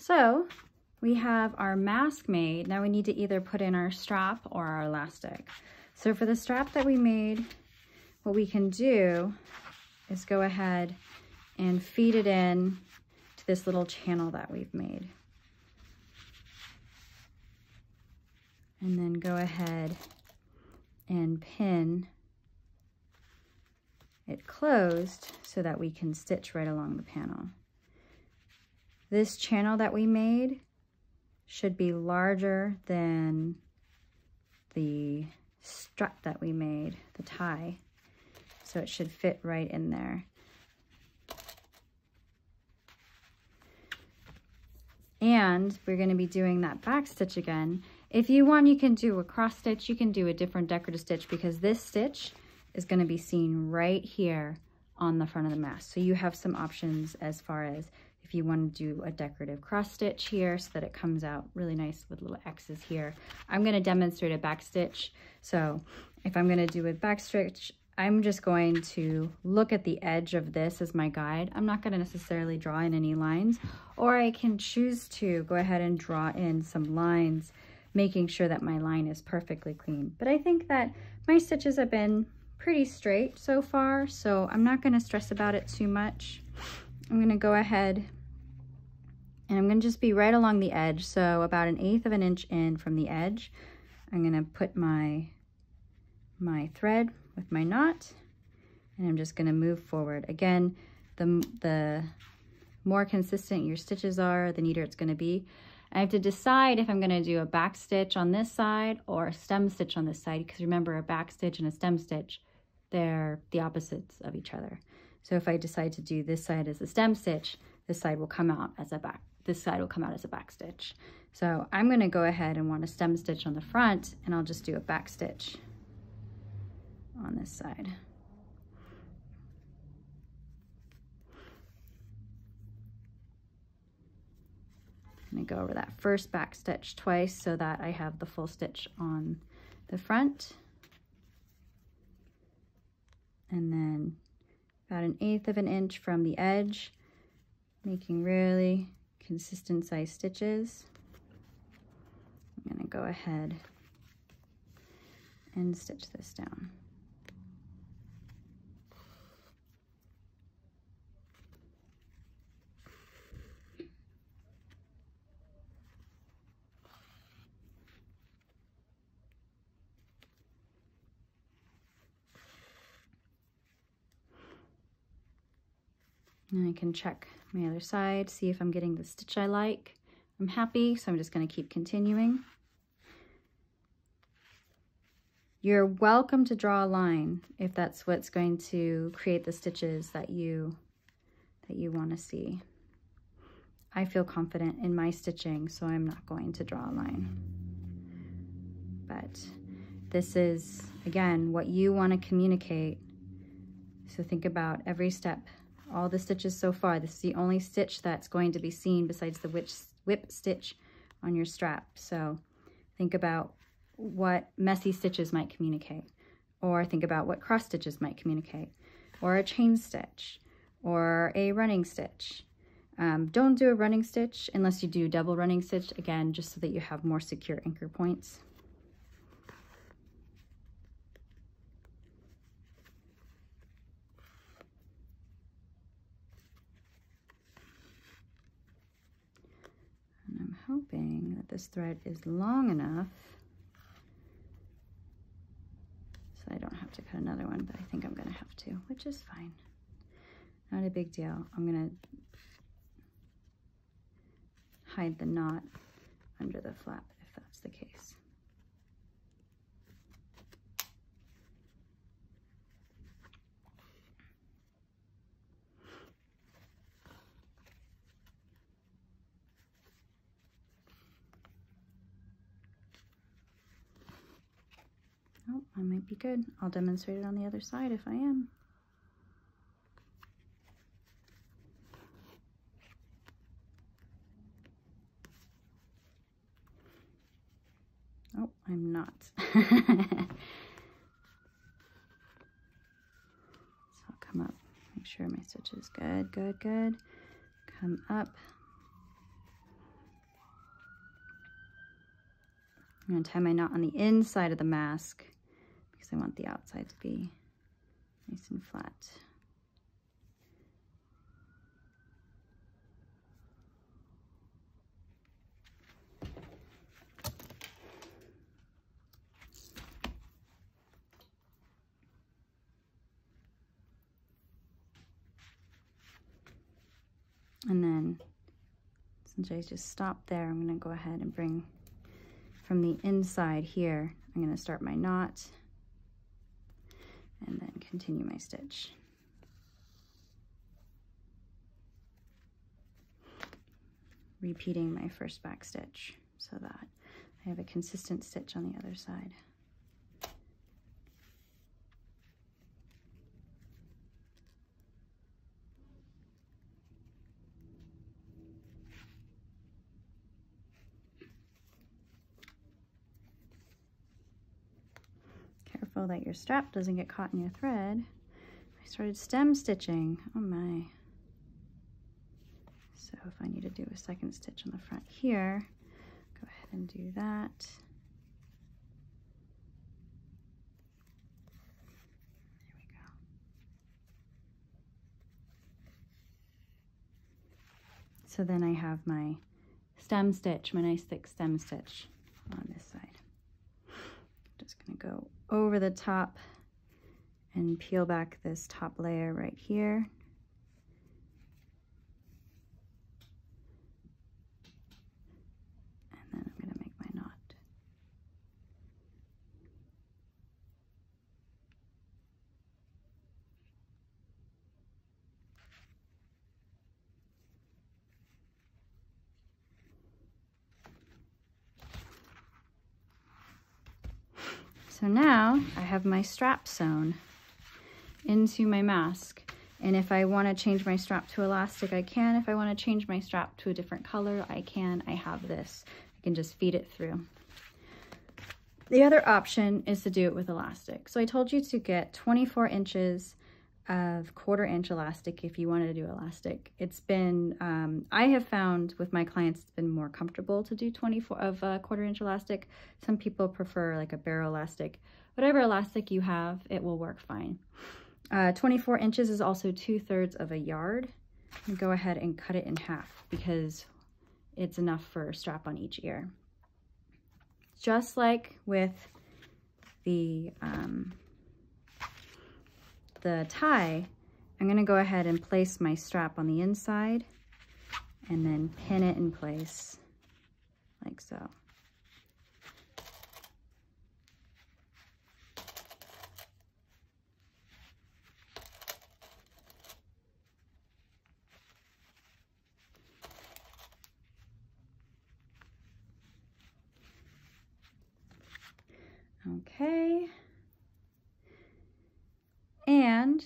So we have our mask made. Now we need to either put in our strap or our elastic. So for the strap that we made, what we can do is go ahead and feed it in to this little channel that we've made. And then go ahead and pin it closed so that we can stitch right along the panel. This channel that we made should be larger than the strap that we made, the tie. So it should fit right in there. And we're going to be doing that back stitch again. If you want, you can do a cross stitch, you can do a different decorative stitch, because this stitch is going to be seen right here on the front of the mask. So you have some options as far as if you want to do a decorative cross stitch here so that it comes out really nice with little X's here. I'm going to demonstrate a back stitch. So if I'm going to do a back stitch, I'm just going to look at the edge of this as my guide. I'm not going to necessarily draw in any lines, or I can choose to go ahead and draw in some lines, making sure that my line is perfectly clean. But I think that my stitches have been pretty straight so far, so I'm not going to stress about it too much. I'm going to go ahead and I'm going to just be right along the edge, so about 1/8 of an inch in from the edge. I'm going to put my thread with my knot, and I'm just going to move forward. Again, the more consistent your stitches are, the neater it's going to be. I have to decide if I'm going to do a back stitch on this side or a stem stitch on this side, because remember, a back stitch and a stem stitch, they're the opposites of each other. So if I decide to do this side as a stem stitch, this side will come out as a back stitch. So I'm going to go ahead and want a stem stitch on the front, and I'll just do a back stitch on this side. I'm going to go over that first back stitch twice so that I have the full stitch on the front. And then about 1/8 of an inch from the edge, making really consistent size stitches. I'm going to go ahead and stitch this down. And I can check my other side, see if I'm getting the stitch I like. I'm happy, so I'm just going to keep continuing. You're welcome to draw a line if that's what's going to create the stitches that you want to see. I feel confident in my stitching, so I'm not going to draw a line. But this is, again, what you want to communicate. So think about every step. All the stitches so far, this is the only stitch that's going to be seen besides the whip stitch on your strap. So think about what messy stitches might communicate, or think about what cross stitches might communicate, or a chain stitch, or a running stitch. Don't do a running stitch unless you do double running stitch, again, just so that you have more secure anchor points. And I'm hoping that this thread is long enough so I don't have to cut another one, but I think I'm gonna have to, which is fine. Not a big deal. I'm gonna hide the knot under the flap if that's the case. Oh, I might be good. I'll demonstrate it on the other side if I am. Oh, I'm not. So I'll come up, make sure my stitch is good, good, good. Come up. I'm going to tie my knot on the inside of the mask because I want the outside to be nice and flat. And then, since I just stopped there, I'm going to go ahead and bring from the inside here, I'm going to start my knot and then continue my stitch. Repeating my first back stitch so that I have a consistent stitch on the other side. Careful that your strap doesn't get caught in your thread. I started stem stitching. Oh my. So if I need to do a second stitch on the front here, go ahead and do that. There we go. So then I have my stem stitch, my nice thick stem stitch on this side. Just gonna go over the top and peel back this top layer right here. And then I'm gonna make my knot. So now I have my strap sewn into my mask. And if I want to change my strap to elastic, I can. If I want to change my strap to a different color, I can. I have this. I can just feed it through. The other option is to do it with elastic. So I told you to get 24 inches of 1/4 inch elastic if you wanted to do elastic. It's been, I have found with my clients, it's been more comfortable to do 24 of 1/4 inch elastic. Some people prefer like a barrel elastic. Whatever elastic you have, it will work fine. 24 inches is also 2/3 of a yard. And go ahead and cut it in half because it's enough for a strap on each ear. Just like with the tie, I'm going to go ahead and place my strap on the inside and then pin it in place like so. Okay. And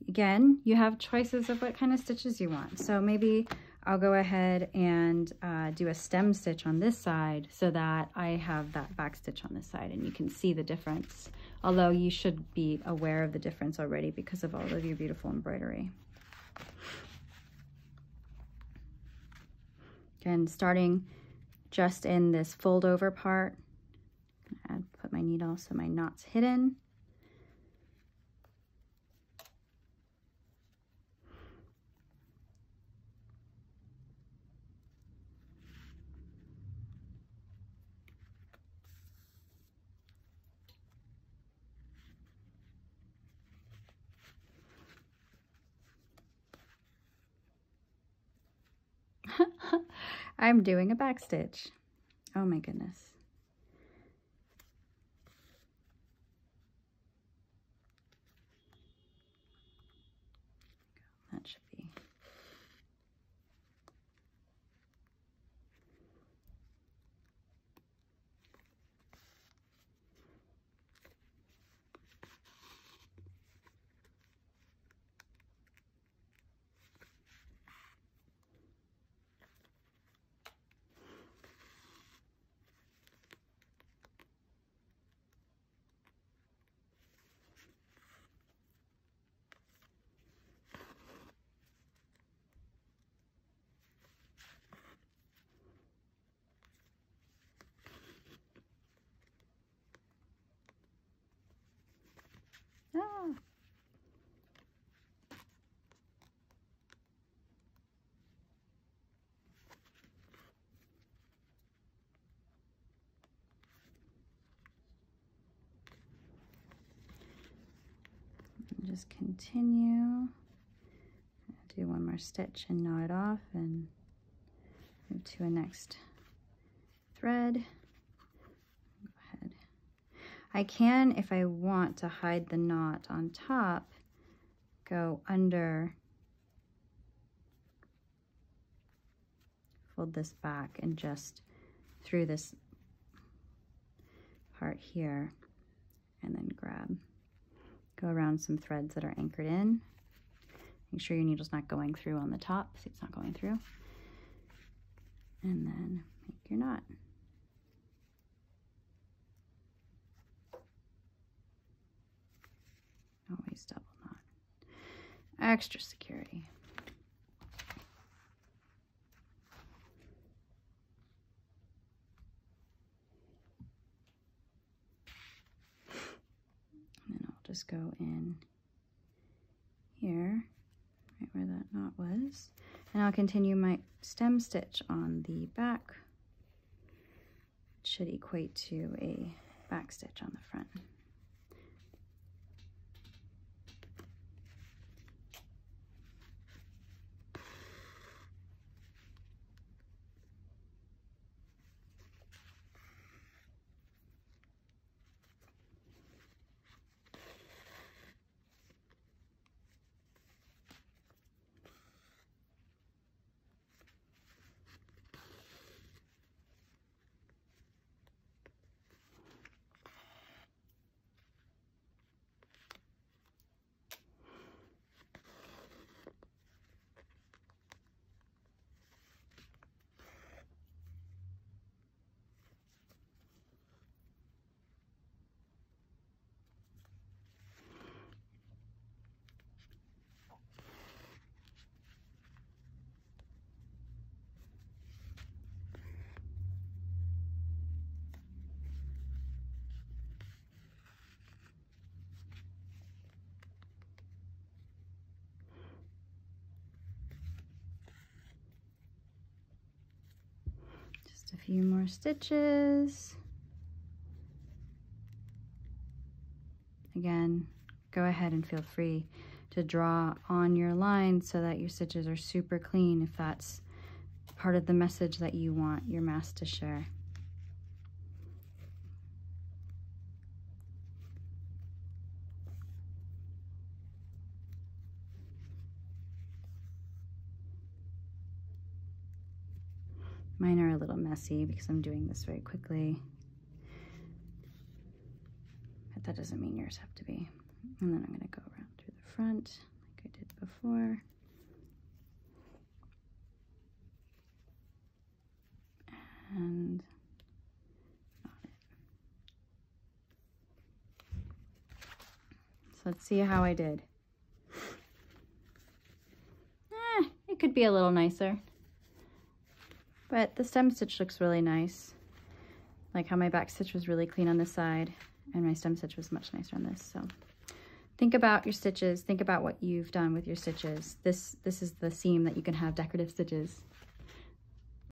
again, you have choices of what kind of stitches you want. So maybe I'll go ahead and do a stem stitch on this side so that I have that back stitch on this side and you can see the difference. Although you should be aware of the difference already because of all of your beautiful embroidery. Again, starting just in this fold over part, I'll put my needle so my knot's hidden. I'm doing a back stitch. Oh my goodness. That should be. just continue. Do one more stitch and knot it off and move to a next thread. Go ahead. I can, if I want to hide the knot on top, go under, fold this back and just through this part here, and then grab, go around some threads that are anchored in. Make sure your needle's not going through on the top. See, it's not going through. And then make your knot. Always double knot. Extra security. And then I'll just go in here, right where that knot was, and I'll continue my stem stitch on the back. It should equate to a back stitch on the front. A few more stitches. Again, go ahead and feel free to draw on your line so that your stitches are super clean if that's part of the message that you want your mask to share. Mine are a little messy because I'm doing this very quickly, but that doesn't mean yours have to be. And then I'm going to go around through the front like I did before. And knot it. So let's see how I did. It could be a little nicer. But the stem stitch looks really nice. Like how my back stitch was really clean on this side and my stem stitch was much nicer on this. So think about your stitches. Think about what you've done with your stitches. This is the seam that you can have decorative stitches.